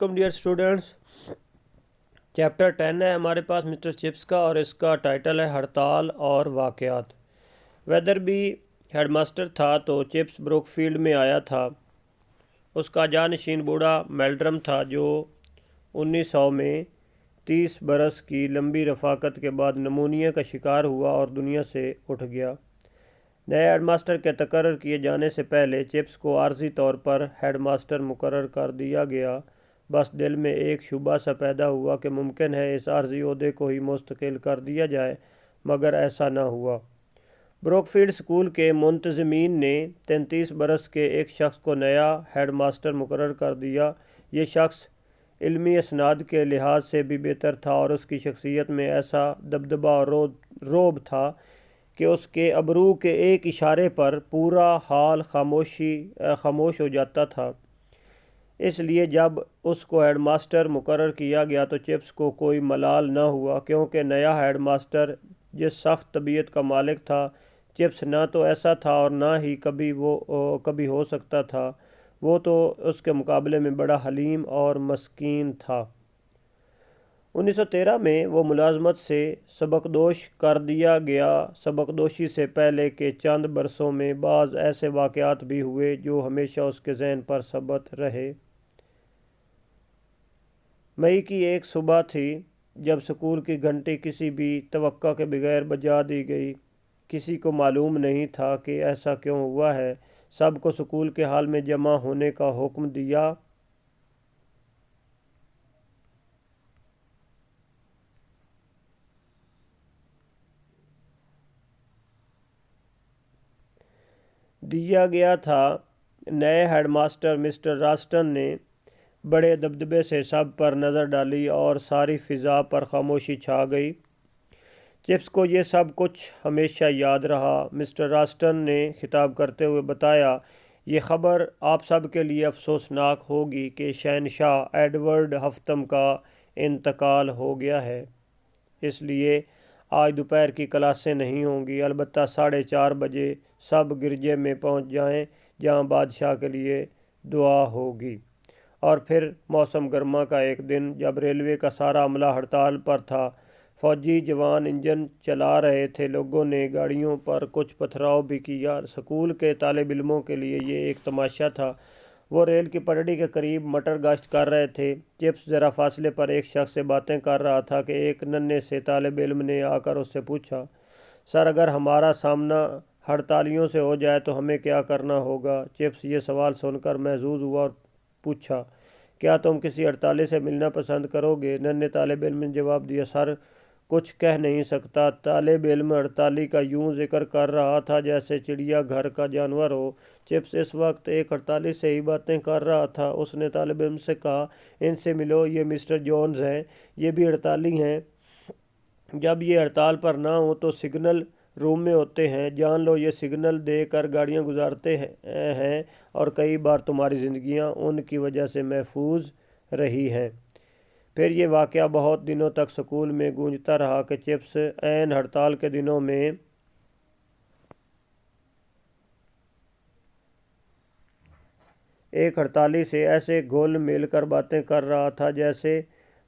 Welcome dear students, chapter 10 ہے ہمارے پاس mister chips کا، اور اس کا ٹائٹل ہے ہڑتال اور واقعات۔ ویدر بھی ہیڈ ماسٹر تھا تو چپس بروک فیلڈ میں آیا تھا۔ اس کا جانشین بوڑھا میلڈرم تھا جو 1900 میں 30 برس کی لمبی رفاقت کے بعد نمونیا کا شکار ہوا اور دنیا سے اٹھ گیا۔ نئے ہیڈ ماسٹر کے تقرر کیے جانے سے پہلے چپس کو عارضی طور پر ہیڈ ماسٹر مقرر کر دیا گیا۔ بس دل میں ایک شبہ سا پیدا ہوا کہ ممکن ہے اس عارضی عہدے کو ہی مستقل کر دیا جائے، مگر ایسا نہ ہوا۔ بروک فیلڈ اسکول کے منتظمین نے 33 برس کے ایک شخص کو نیا ہیڈ ماسٹر مقرر کر دیا۔ یہ شخص علمی اسناد کے لحاظ سے بھی بہتر تھا اور اس کی شخصیت میں ایسا دبدبہ اور رعب تھا کہ اس کے ابرو کے ایک اشارے پر پورا حال خاموش ہو جاتا تھا۔ اس لیے جب اس کو ہیڈ ماسٹر مقرر کیا گیا تو چپس کو کوئی ملال نہ ہوا، کیونکہ نیا ہیڈ ماسٹر جس سخت طبیعت کا مالک تھا، چپس نہ تو ایسا تھا اور نہ ہی کبھی ہو سکتا تھا۔ وہ تو اس کے مقابلے میں بڑا حلیم اور مسکین تھا۔ 1913 میں وہ ملازمت سے سبکدوش کر دیا گیا۔ سبکدوشی سے پہلے کے چند برسوں میں بعض ایسے واقعات بھی ہوئے جو ہمیشہ اس کے ذہن پر ثبت رہے۔ مئی کی ایک صبح تھی جب سکول کی گھنٹی کسی بھی توقع کے بغیر بجا دی گئی۔ کسی کو معلوم نہیں تھا کہ ایسا کیوں ہوا ہے۔ سب کو سکول کے ہال میں جمع ہونے کا حکم دیا۔ گیا تھا۔ نئے ہیڈ ماسٹر مسٹر راسٹن نے بڑے دبدبے سے سب پر نظر ڈالی اور ساری فضا پر خاموشی چھا گئی۔ چپس کو یہ سب کچھ ہمیشہ یاد رہا۔ مسٹر راسٹن نے خطاب کرتے ہوئے بتایا، یہ خبر آپ سب کے لیے افسوسناک ہوگی کہ شہنشاہ ایڈورڈ ہفتم کا انتقال ہو گیا ہے۔ اس لیے آج دوپہر کی کلاسیں نہیں ہوں گی، البتہ 4:30 بجے سب گرجے میں پہنچ جائیں جہاں بادشاہ کے لیے دعا ہوگی۔ اور پھر موسم گرما کا ایک دن جب ریلوے کا سارا عملہ ہڑتال پر تھا، فوجی جوان انجن چلا رہے تھے، لوگوں نے گاڑیوں پر کچھ پتھراؤ بھی کیا۔ سکول کے طالب علموں کے لیے یہ ایک تماشا تھا۔ وہ ریل کی پٹڑی کے قریب مٹر گشت کر رہے تھے۔ چپس ذرا فاصلے پر ایک شخص سے باتیں کر رہا تھا کہ ایک ننھے سے طالب علم نے آ کر اس سے پوچھا، سر اگر ہمارا سامنا ہڑتالیوں سے ہو جائے تو ہمیں کیا کرنا ہوگا؟ چپس یہ سوال سن کر محظوظ ہوا اور پوچھا، کیا تم کسی ہڑتالی سے ملنا پسند کرو گے؟ ننھے طالب علم نے جواب دیا، سر کچھ کہہ نہیں سکتا۔ طالب علم ہڑتالی کا یوں ذکر کر رہا تھا جیسے چڑیا گھر کا جانور ہو۔ چپس اس وقت ایک ہڑتالی سے ہی باتیں کر رہا تھا۔ اس نے طالب علم سے کہا، ان سے ملو، یہ مسٹر جونز ہیں، یہ بھی ہڑتالی ہیں۔ جب یہ ہڑتال پر نہ ہوں تو سگنل روم میں ہوتے ہیں، جان لو یہ سگنل دے کر گاڑیاں گزارتے ہیں اور کئی بار تمہاری زندگیاں ان کی وجہ سے محفوظ رہی ہیں۔ پھر یہ واقعہ بہت دنوں تک سکول میں گونجتا رہا کہ چپس عین ہڑتال کے دنوں میں ایک ہڑتالی سے ایسے گھل مل کر باتیں کر رہا تھا جیسے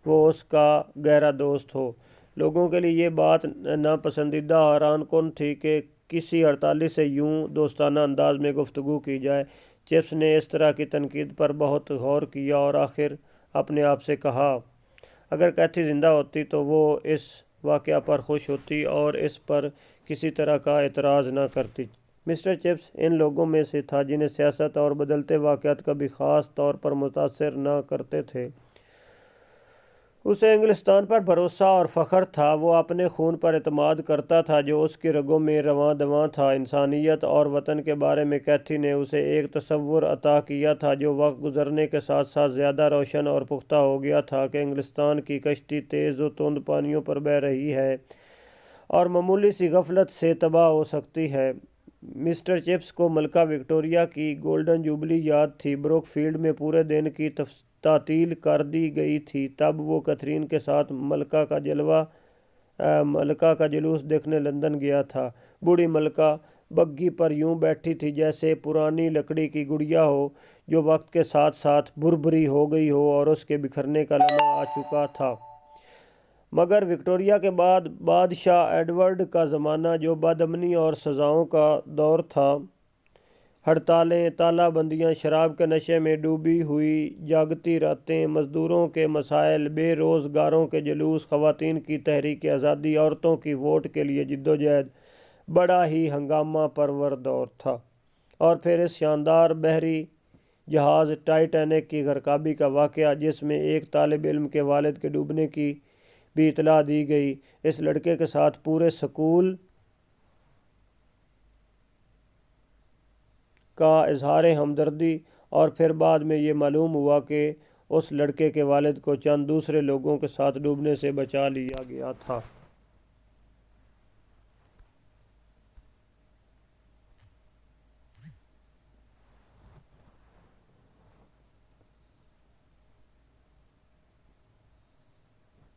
وہ اس کا گہرا دوست ہو۔ لوگوں کے لیے یہ بات ناپسندیدہ اور حیران کن تھی کہ کسی ہڑتالی سے یوں دوستانہ انداز میں گفتگو کی جائے۔ چپس نے اس طرح کی تنقید پر بہت غور کیا اور آخر اپنے آپ سے کہا، اگر کیتھی زندہ ہوتی تو وہ اس واقعہ پر خوش ہوتی اور اس پر کسی طرح کا اعتراض نہ کرتی۔ مسٹر چپس ان لوگوں میں سے تھا جنہیں سیاست اور بدلتے واقعات کبھی خاص طور پر متاثر نہ کرتے تھے۔ اسے انگلستان پر بھروسہ اور فخر تھا۔ وہ اپنے خون پر اعتماد کرتا تھا جو اس کی رگوں میں رواں دواں تھا۔ انسانیت اور وطن کے بارے میں کیتھی نے اسے ایک تصور عطا کیا تھا جو وقت گزرنے کے ساتھ ساتھ زیادہ روشن اور پختہ ہو گیا تھا کہ انگلستان کی کشتی تیز و تند پانیوں پر بہہ رہی ہے اور معمولی سی غفلت سے تباہ ہو سکتی ہے۔ مسٹر چپس کو ملکہ وکٹوریہ کی گولڈن جوبلی یاد تھی۔ بروک فیلڈ میں پورے دن کی تعطیل کر دی گئی تھی۔ تب وہ کیتھرین کے ساتھ ملکہ کا جلوس دیکھنے لندن گیا تھا۔ بوڑھی ملکہ بگھی پر یوں بیٹھی تھی جیسے پرانی لکڑی کی گڑیا ہو جو وقت کے ساتھ ساتھ بھربھری ہو گئی ہو اور اس کے بکھرنے کا لمحہ آ چکا تھا۔ مگر وکٹوریہ کے بعد بادشاہ ایڈورڈ کا زمانہ جو بد امنی اور سزاؤں کا دور تھا، ہڑتالیں، تالہ بندیاں، شراب کے نشے میں ڈوبی ہوئی جاگتی راتیں، مزدوروں کے مسائل، بے روزگاروں کے جلوس، خواتین کی تحریک آزادی، عورتوں کی ووٹ کے لیے جدوجہد، بڑا ہی ہنگامہ پرور دور تھا۔ اور پھر اس شاندار بحری جہاز ٹائٹینک کی غرقابی کا واقعہ، جس میں ایک طالب علم کے والد کے ڈوبنے کی بھی اطلاع دی گئی، اس لڑکے کے ساتھ پورے سکول کا اظہار ہمدردی، اور پھر بعد میں یہ معلوم ہوا کہ اس لڑکے کے والد کو چند دوسرے لوگوں کے ساتھ ڈوبنے سے بچا لیا گیا تھا۔